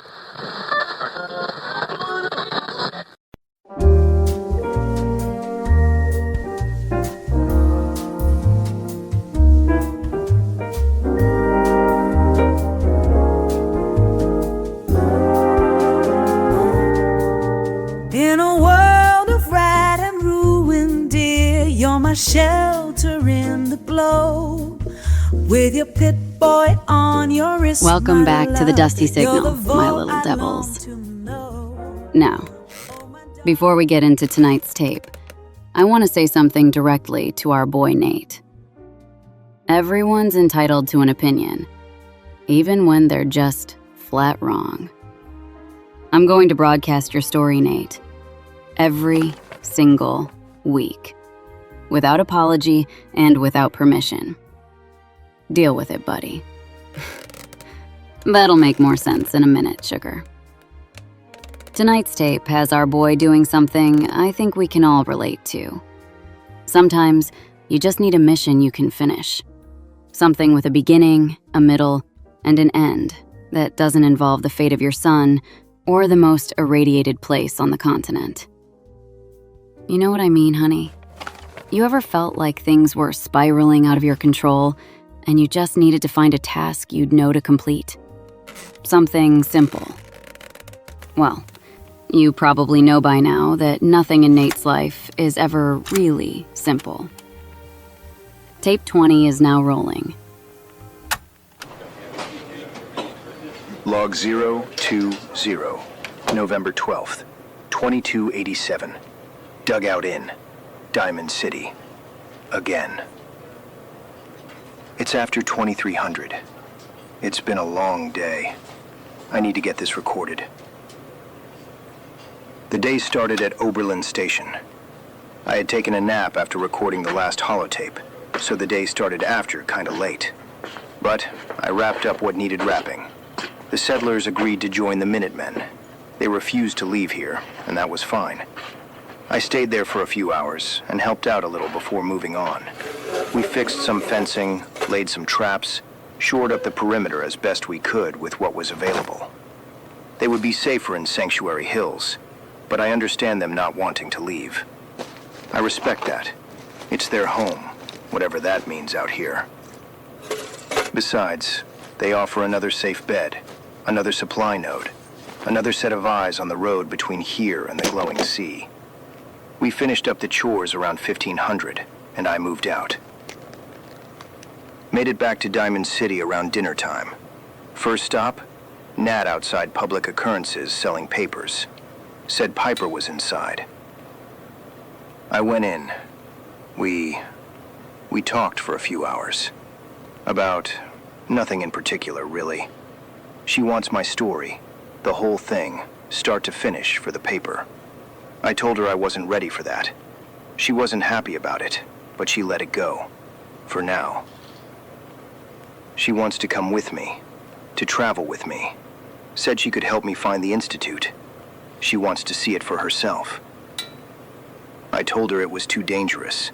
In a world of rat and ruin, dear, you're my shelter in the glow. With your Pip-Boy on your wrist. Welcome back to the Dusty Signal, my little devils. Now, before we get into tonight's tape, I want to say something directly to our boy Nate. Everyone's entitled to an opinion, even when they're just flat wrong. I'm going to broadcast your story, Nate, every single week, without apology and without permission. Deal with it, buddy. That'll make more sense in a minute, sugar. Tonight's tape has our boy doing something I think we can all relate to. Sometimes you just need a mission you can finish. Something with a beginning, a middle, and an end that doesn't involve the fate of your son or the most irradiated place on the continent. You know what I mean, honey? You ever felt like things were spiraling out of your control and you just needed to find a task you'd know to complete? Something simple. Well, you probably know by now that nothing in Nate's life is ever really simple. Tape 20 is now rolling. Log 020, November 12th, 2287. Dugout Inn, Diamond City. Again. It's after 2300. It's been a long day. I need to get this recorded. The day started at Oberlin Station. I had taken a nap after recording the last holotape, so the day started after kinda late. But I wrapped up what needed wrapping. The settlers agreed to join the Minutemen. They refused to leave here, and that was fine. I stayed there for a few hours and helped out a little before moving on. We fixed some fencing, laid some traps, shored up the perimeter as best we could with what was available. They would be safer in Sanctuary Hills, but I understand them not wanting to leave. I respect that. It's their home, whatever that means out here. Besides, they offer another safe bed, another supply node, another set of eyes on the road between here and the glowing sea. We finished up the chores around 1500, and I moved out. Made it back to Diamond City around dinner time. First stop, Nat outside Public Occurrences selling papers. Said Piper was inside. I went in. We talked for a few hours. About nothing in particular, really. She wants my story, the whole thing, start to finish, for the paper. I told her I wasn't ready for that. She wasn't happy about it, but she let it go. For now. She wants to come with me, to travel with me. Said she could help me find the Institute. She wants to see it for herself. I told her it was too dangerous.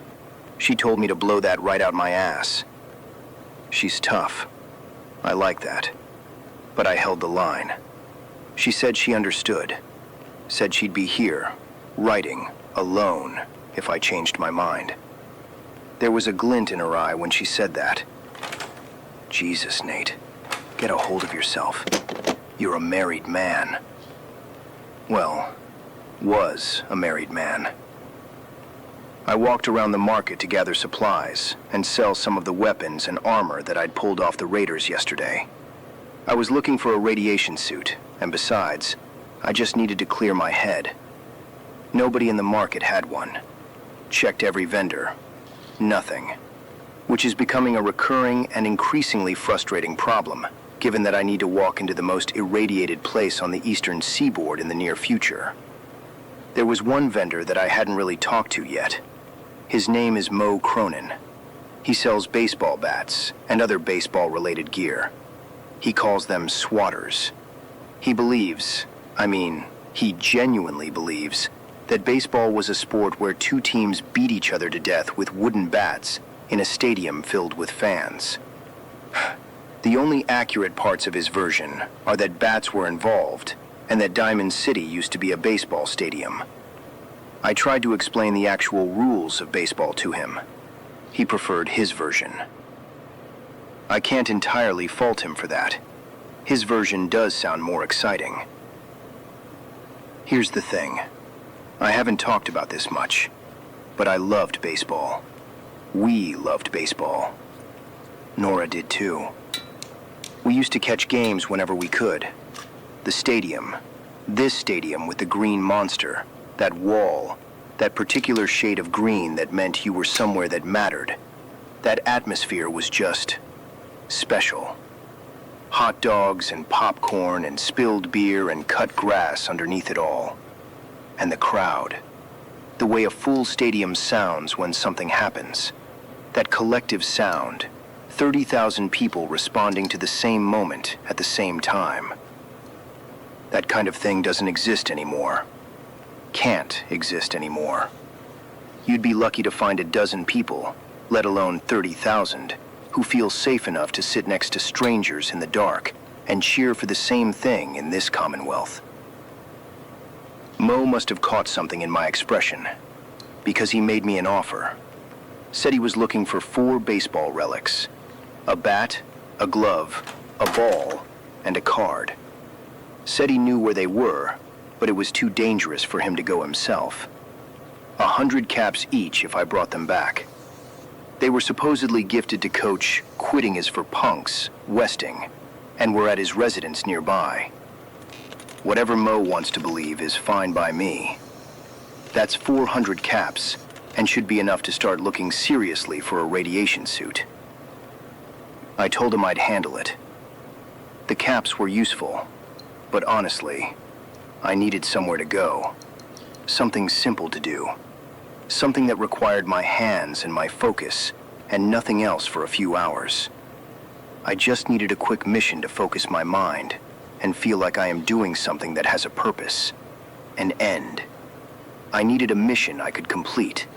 She told me to blow that right out my ass. She's tough. I like that. But I held the line. She said she understood. Said she'd be here, writing, alone, if I changed my mind. There was a glint in her eye when she said that. Jesus, Nate. Get a hold of yourself. You're a married man. Well, was a married man. I walked around the market to gather supplies and sell some of the weapons and armor that I'd pulled off the raiders yesterday. I was looking for a radiation suit, and besides, I just needed to clear my head. Nobody in the market had one. Checked every vendor. Nothing. Which is becoming a recurring and increasingly frustrating problem, given that I need to walk into the most irradiated place on the eastern seaboard in the near future. There was one vendor that I hadn't really talked to yet. His name is Mo Cronin. He sells baseball bats and other baseball-related gear. He calls them swatters. He believes, he genuinely believes, that baseball was a sport where two teams beat each other to death with wooden bats in a stadium filled with fans. The only accurate parts of his version are that bats were involved and that Diamond City used to be a baseball stadium. I tried to explain the actual rules of baseball to him. He preferred his version. I can't entirely fault him for that. His version does sound more exciting. Here's the thing. I haven't talked about this much, but I loved baseball. We loved baseball. Nora did too. We used to catch games whenever we could. The stadium, this stadium with the green monster, that wall, that particular shade of green that meant you were somewhere that mattered. That atmosphere was just special. Hot dogs and popcorn and spilled beer and cut grass underneath it all. And the crowd. The way a full stadium sounds when something happens. That collective sound. 30,000 people responding to the same moment at the same time. That kind of thing doesn't exist anymore. Can't exist anymore. You'd be lucky to find a dozen people, let alone 30,000, who feel safe enough to sit next to strangers in the dark and cheer for the same thing in this Commonwealth. Mo must have caught something in my expression, because he made me an offer. Said he was looking for 4 baseball relics. A bat, a glove, a ball, and a card. Said he knew where they were, but it was too dangerous for him to go himself. 100 caps each if I brought them back. They were supposedly gifted to Coach Quitting is for Punks, Westing, and were at his residence nearby. Whatever Mo wants to believe is fine by me. That's 400 caps, and should be enough to start looking seriously for a radiation suit. I told him I'd handle it. The caps were useful, but honestly, I needed somewhere to go. Something simple to do. Something that required my hands and my focus, and nothing else for a few hours. I just needed a quick mission to focus my mind, and feel like I am doing something that has a purpose, an end. I needed a mission I could complete.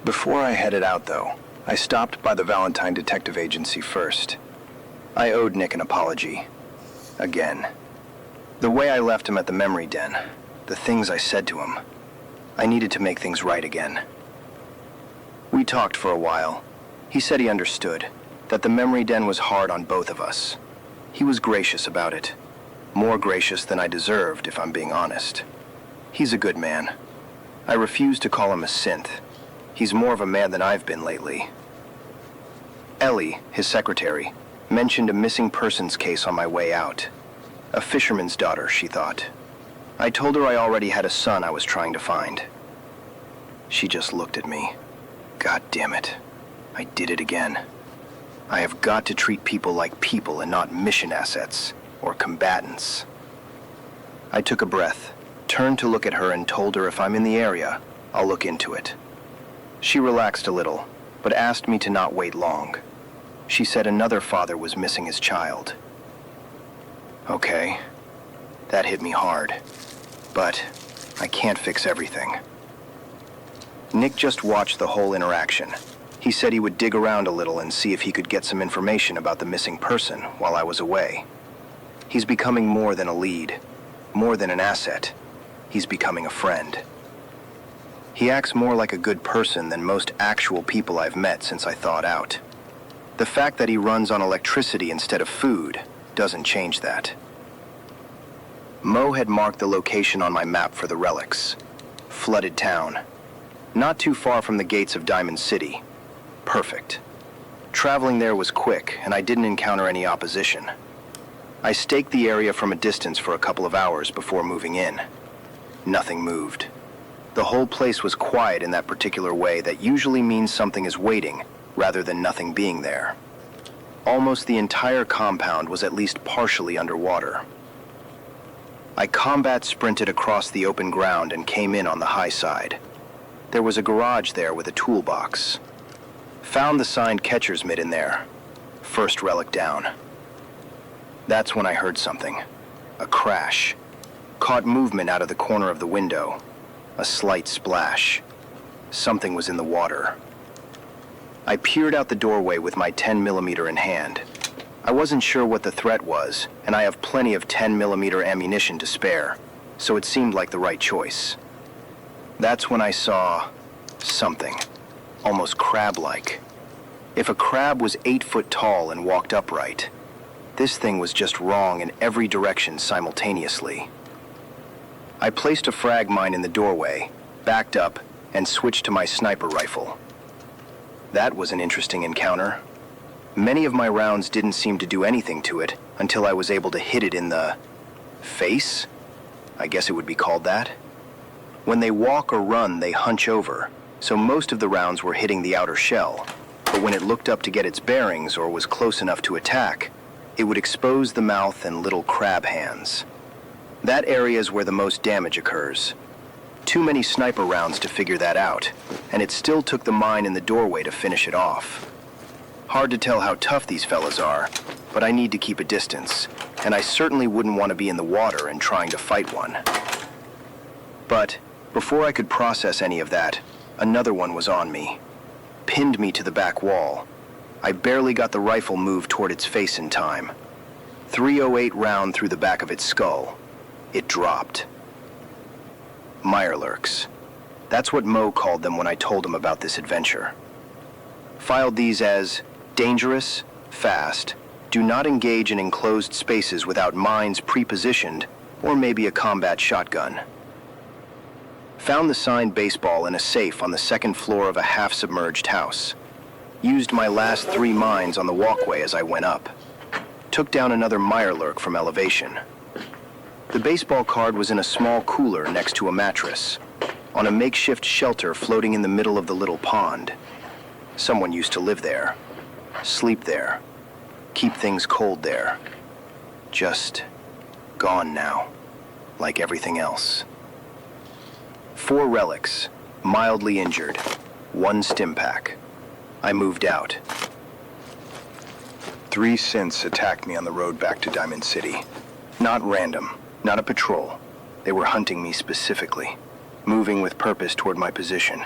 Before I headed out, though, I stopped by the Valentine Detective Agency first. I owed Nick an apology. Again. The way I left him at the memory den, the things I said to him, I needed to make things right again. We talked for a while. He said he understood, that the memory den was hard on both of us. He was gracious about it. More gracious than I deserved, if I'm being honest. He's a good man. I refuse to call him a synth. He's more of a man than I've been lately. Ellie, his secretary, mentioned a missing persons case on my way out. A fisherman's daughter, she thought. I told her I already had a son I was trying to find. She just looked at me. God damn it. I did it again. I have got to treat people like people and not mission assets or combatants. I took a breath, turned to look at her and told her if I'm in the area, I'll look into it. She relaxed a little, but asked me to not wait long. She said another father was missing his child. Okay, that hit me hard, but I can't fix everything. Nick just watched the whole interaction. He said he would dig around a little and see if he could get some information about the missing person while I was away. He's becoming more than a lead, more than an asset. He's becoming a friend. He acts more like a good person than most actual people I've met since I thawed out. The fact that he runs on electricity instead of food doesn't change that. Mo had marked the location on my map for the relics. Flooded town. Not too far from the gates of Diamond City. Perfect. Traveling there was quick, and I didn't encounter any opposition. I staked the area from a distance for a couple of hours before moving in. Nothing moved. The whole place was quiet in that particular way that usually means something is waiting, rather than nothing being there. Almost the entire compound was at least partially underwater. I combat sprinted across the open ground and came in on the high side. There was a garage there with a toolbox. Found the signed catcher's mitt in there. First relic down. That's when I heard something. A crash. Caught movement out of the corner of the window. A slight splash. Something was in the water. I peered out the doorway with my 10mm in hand. I wasn't sure what the threat was, and I have plenty of 10mm ammunition to spare, so it seemed like the right choice. That's when I saw something, almost crab-like. If a crab was 8 foot tall and walked upright, this thing was just wrong in every direction simultaneously. I placed a frag mine in the doorway, backed up, and switched to my sniper rifle. That was an interesting encounter. Many of my rounds didn't seem to do anything to it until I was able to hit it in the face? I guess it would be called that. When they walk or run, they hunch over, so most of the rounds were hitting the outer shell. But when it looked up to get its bearings or was close enough to attack, it would expose the mouth and little crab hands. That area is where the most damage occurs. Too many sniper rounds to figure that out, and it still took the mine in the doorway to finish it off. Hard to tell how tough these fellas are, but I need to keep a distance, and I certainly wouldn't want to be in the water and trying to fight one. But before I could process any of that, another one was on me, pinned me to the back wall. I barely got the rifle moved toward its face in time. 308 round through the back of its skull. It dropped. Mirelurks. That's what Mo called them when I told him about this adventure. Filed these as dangerous, fast, do not engage in enclosed spaces without mines pre-positioned, or maybe a combat shotgun. Found the signed baseball in a safe on the second floor of a half-submerged house. Used my last 3 mines on the walkway as I went up. Took down another Mirelurk from elevation. The baseball card was in a small cooler next to a mattress, on a makeshift shelter floating in the middle of the little pond. Someone used to live there, sleep there, keep things cold there. Just gone now, like everything else. 4 relics, mildly injured, 1 stim pack. I moved out. 3 synths attacked me on the road back to Diamond City. Not random, not a patrol. They were hunting me specifically, moving with purpose toward my position.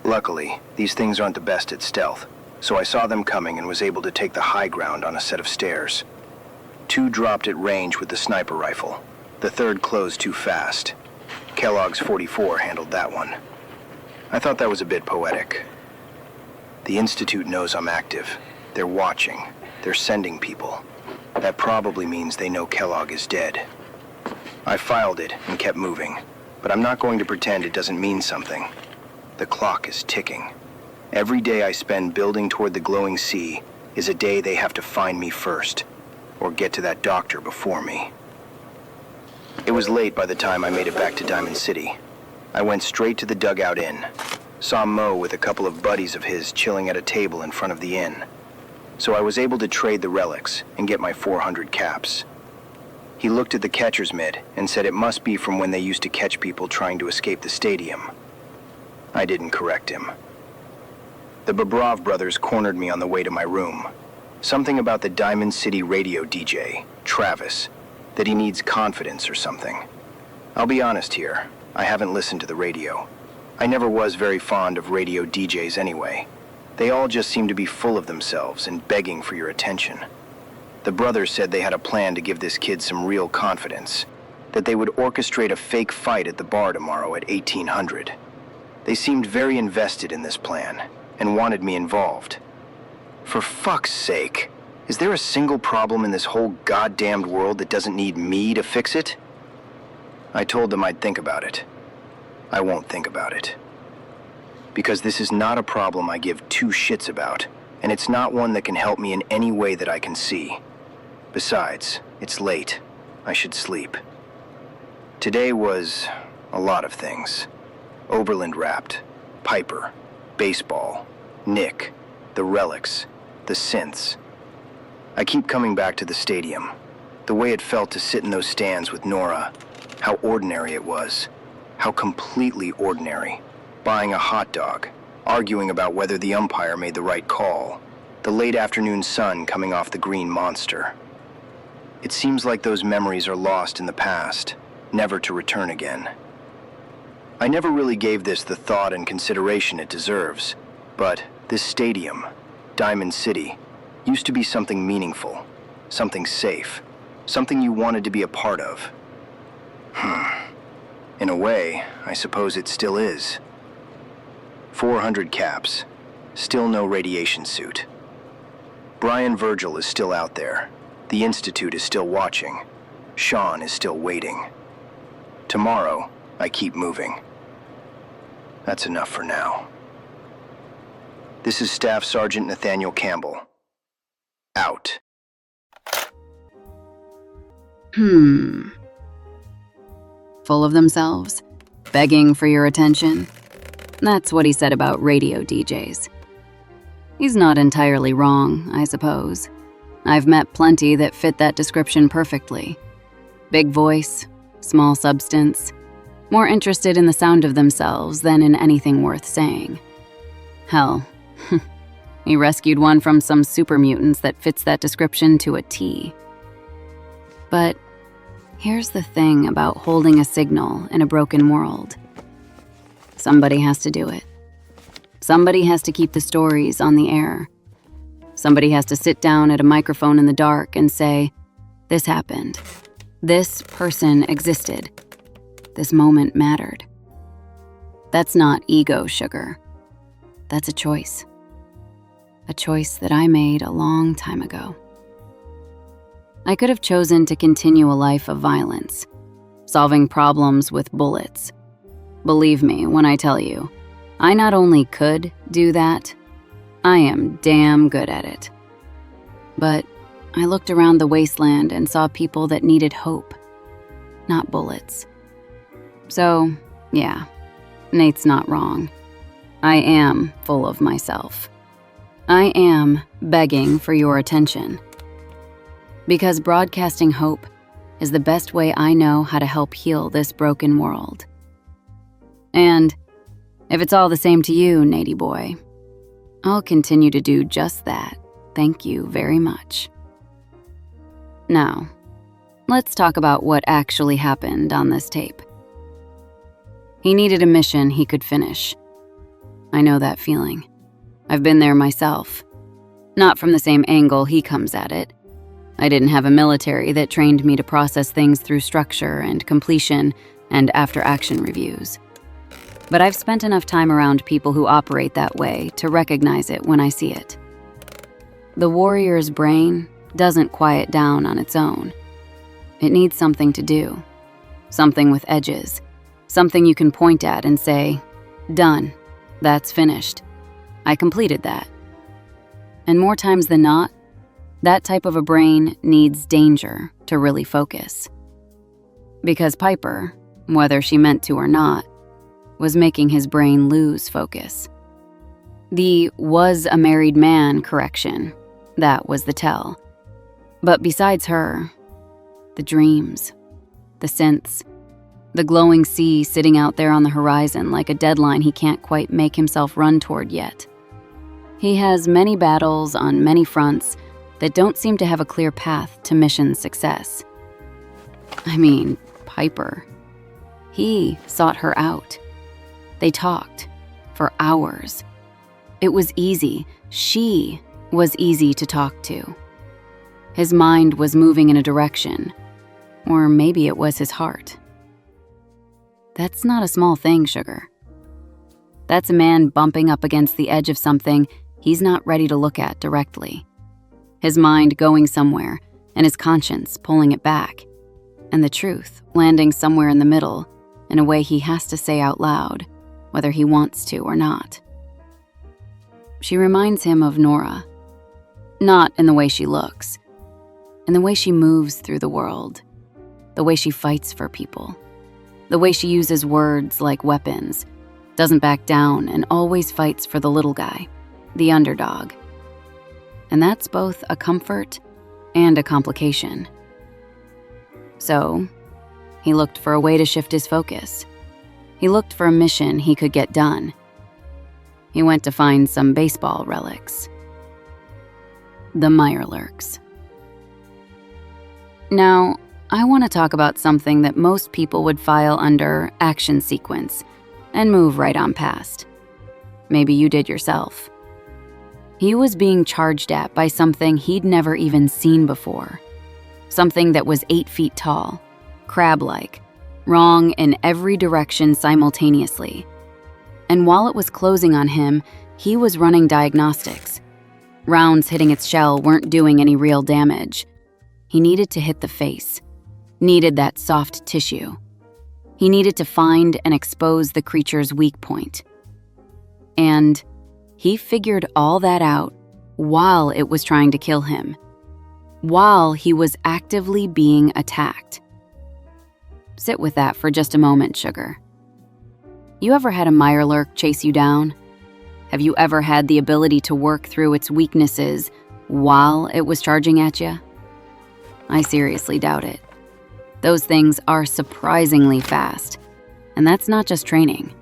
Luckily, these things aren't the best at stealth, so I saw them coming and was able to take the high ground on a set of stairs. 2 dropped at range with the sniper rifle. The 3rd closed too fast. Kellogg's 44 handled that one. I thought that was a bit poetic. The Institute knows I'm active. They're watching. They're sending people. That probably means they know Kellogg is dead. I filed it and kept moving, but I'm not going to pretend it doesn't mean something. The clock is ticking. Every day I spend building toward the glowing sea is a day they have to find me first, or get to that doctor before me. It was late by the time I made it back to Diamond City. I went straight to the Dugout Inn. Saw Mo with a couple of buddies of his chilling at a table in front of the inn. So I was able to trade the relics and get my 400 caps. He looked at the catcher's mitt and said it must be from when they used to catch people trying to escape the stadium. I didn't correct him. The Bobrov brothers cornered me on the way to my room. Something about the Diamond City radio DJ, Travis, that he needs confidence or something. I'll be honest here, I haven't listened to the radio. I never was very fond of radio DJs anyway. They all just seem to be full of themselves and begging for your attention. The brothers said they had a plan to give this kid some real confidence, that they would orchestrate a fake fight at the bar tomorrow at 1800. They seemed very invested in this plan and wanted me involved. For fuck's sake, is there a single problem in this whole goddamned world that doesn't need me to fix it? I told them I'd think about it. I won't think about it. Because this is not a problem I give 2 shits about, and it's not one that can help me in any way that I can see. Besides, it's late. I should sleep. Today was a lot of things. Oberlin wrapped, Piper, baseball, Nick, the Relics, the Synths. I keep coming back to the stadium. The way it felt to sit in those stands with Nora. How ordinary it was. How completely ordinary. Buying a hot dog, arguing about whether the umpire made the right call. The late afternoon sun coming off the green monster. It seems like those memories are lost in the past, never to return again. I never really gave this the thought and consideration it deserves, but this stadium, Diamond City, used to be something meaningful, something safe, something you wanted to be a part of. In a way, I suppose it still is. 400 caps, still no radiation suit. Brian Virgil is still out there. The Institute is still watching. Sean is still waiting. Tomorrow, I keep moving. That's enough for now. This is Staff Sergeant Nathaniel Campbell. Out. Full of themselves, begging for your attention. That's what he said about radio DJs. He's not entirely wrong, I suppose. I've met plenty that fit that description perfectly. Big voice, small substance, more interested in the sound of themselves than in anything worth saying. Hell, he rescued one from some super mutants that fits that description to a T. But here's the thing about holding a signal in a broken world. Somebody has to do it. Somebody has to keep the stories on the air. Somebody has to sit down at a microphone in the dark and say, this happened. This person existed. This moment mattered. That's not ego, sugar. That's a choice. A choice that I made a long time ago. I could have chosen to continue a life of violence, solving problems with bullets. Believe me when I tell you, I not only could do that, I am damn good at it. But I looked around the wasteland and saw people that needed hope, not bullets. So, yeah, Nate's not wrong. I am full of myself. I am begging for your attention. Because broadcasting hope is the best way I know how to help heal this broken world. And if it's all the same to you, Natey boy, I'll continue to do just that. Thank you very much. Now, let's talk about what actually happened on this tape. He needed a mission he could finish. I know that feeling. I've been there myself. Not from the same angle he comes at it. I didn't have a military that trained me to process things through structure and completion and after-action reviews. But I've spent enough time around people who operate that way to recognize it when I see it. The warrior's brain doesn't quiet down on its own. It needs something to do. Something with edges. Something you can point at and say, done. That's finished. I completed that. And more times than not, that type of a brain needs danger to really focus. Because Piper, whether she meant to or not, was making his brain lose focus. The was a married man correction, that was the tell. But besides her, the dreams, the synths, the glowing sea sitting out there on the horizon like a deadline he can't quite make himself run toward yet. He has many battles on many fronts that don't seem to have a clear path to mission success. I mean, Piper. He sought her out. They talked for hours. It was easy. She was easy to talk to. His mind was moving in a direction, or maybe it was his heart. That's not a small thing, sugar. That's a man bumping up against the edge of something he's not ready to look at directly. His mind going somewhere, and his conscience pulling it back, and the truth landing somewhere in the middle in a way he has to say out loud, whether he wants to or not. She reminds him of Nora. Not in the way she looks, in the way she moves through the world, the way she fights for people, the way she uses words like weapons, doesn't back down, and always fights for the little guy, the underdog. And that's both a comfort and a complication. So, he looked for a way to shift his focus. He looked for a mission he could get done. He went to find some baseball relics. The Mirelurks. Now, I want to talk about something that most people would file under action sequence and move right on past. Maybe you did yourself. He was being charged at by something he'd never even seen before. Something that was 8 feet tall, crab-like, wrong in every direction simultaneously. And while it was closing on him, he was running diagnostics. Rounds hitting its shell weren't doing any real damage. He needed to hit the face, needed that soft tissue. He needed to find and expose the creature's weak point. And he figured all that out while it was trying to kill him, while he was actively being attacked. Sit with that for just a moment, Sugar. You ever had a Mirelurk chase you down? Have you ever had the ability to work through its weaknesses while it was charging at you? I seriously doubt it. Those things are surprisingly fast, and that's not just training.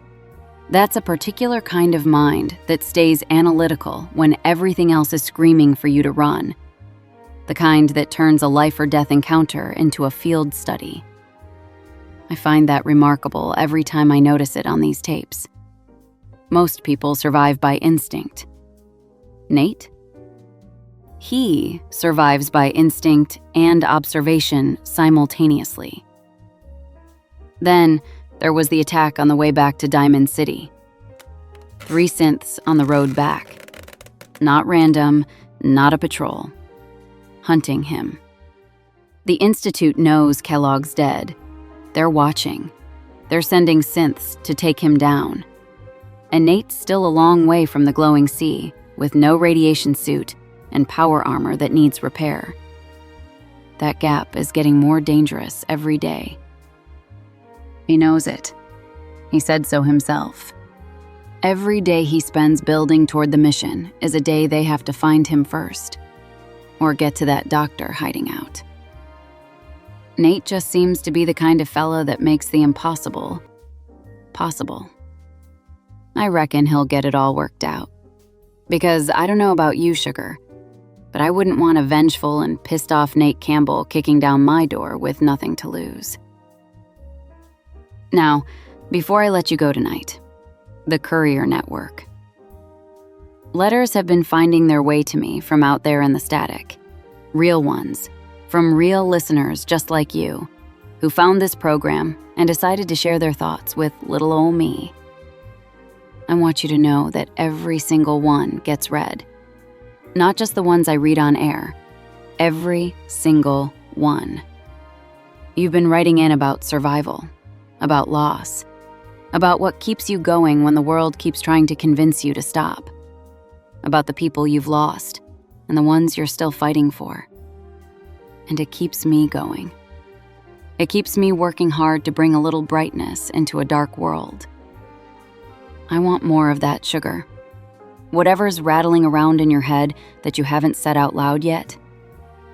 That's a particular kind of mind that stays analytical when everything else is screaming for you to run. The kind that turns a life or death encounter into a field study. I find that remarkable every time I notice it on these tapes. Most people survive by instinct. Nate? He survives by instinct and observation simultaneously. Then there was the attack on the way back to Diamond City. 3 synths on the road back. Not random, not a patrol. Hunting him. The Institute knows Kellogg's dead. They're watching. They're sending synths to take him down. And Nate's still a long way from the glowing sea, with no radiation suit and power armor that needs repair. That gap is getting more dangerous every day. He knows it. He said so himself. Every day he spends building toward the mission is a day they have to find him first, or get to that doctor hiding out. Nate just seems to be the kind of fella that makes the impossible possible. I reckon he'll get it all worked out. Because I don't know about you, Sugar, but I wouldn't want a vengeful and pissed off Nate Campbell kicking down my door with nothing to lose. Now, before I let you go tonight, the courier network. Letters have been finding their way to me from out there in the static. Real ones, from real listeners just like you, who found this program and decided to share their thoughts with little ol' me. I want you to know that every single one gets read. Not just the ones I read on air. Every single one. You've been writing in about survival, about loss, about what keeps you going when the world keeps trying to convince you to stop, about the people you've lost and the ones you're still fighting for. And it keeps me going. It keeps me working hard to bring a little brightness into a dark world. I want more of that, Sugar. Whatever's rattling around in your head that you haven't said out loud yet,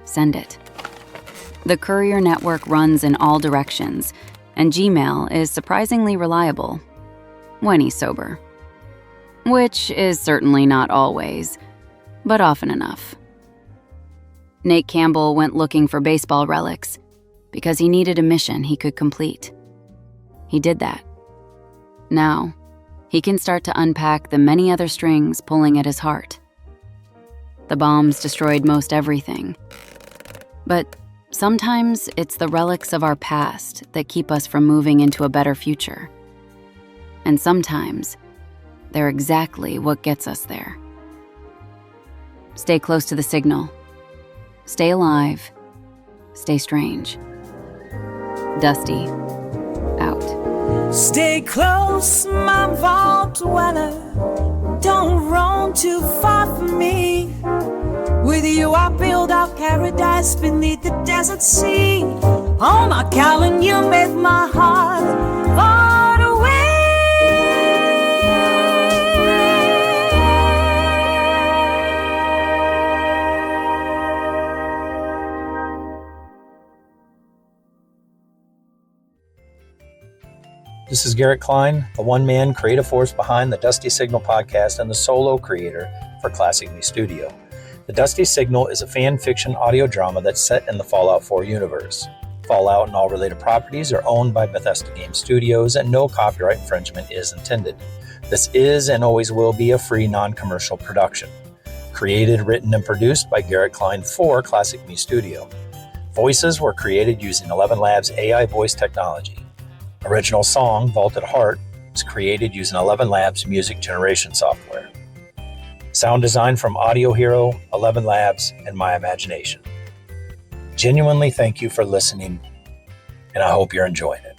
send it. The courier network runs in all directions, and Gmail is surprisingly reliable when he's sober. Which is certainly not always, but often enough. Nate Campbell went looking for baseball relics because he needed a mission he could complete. He did that. Now, he can start to unpack the many other strings pulling at his heart. The bombs destroyed most everything. But sometimes it's the relics of our past that keep us from moving into a better future. And sometimes they're exactly what gets us there. Stay close to the signal. Stay alive. Stay strange. Dusty. Out. Stay close, my vault dweller. Don't roam too far from me. With you I build our paradise beneath the desert sea. On my Calvin, you make my heart far away. This is Garrett Klein, the one-man creative force behind the Dusty Signal podcast and the solo creator for Classic Me Studio. The Dusty Signal is a fan fiction audio drama that's set in the Fallout 4 universe. Fallout and all related properties are owned by Bethesda Game Studios, and no copyright infringement is intended. This is and always will be a free, non-commercial production. Created, written, and produced by Garrett Klein for Classic Me Studio. Voices were created using 11 Labs AI voice technology. Original song, Vaulted Heart, was created using 11 Labs music generation software. Sound design from Audio Hero, 11 Labs, and My Imagination. Genuinely thank you for listening, and I hope you're enjoying it.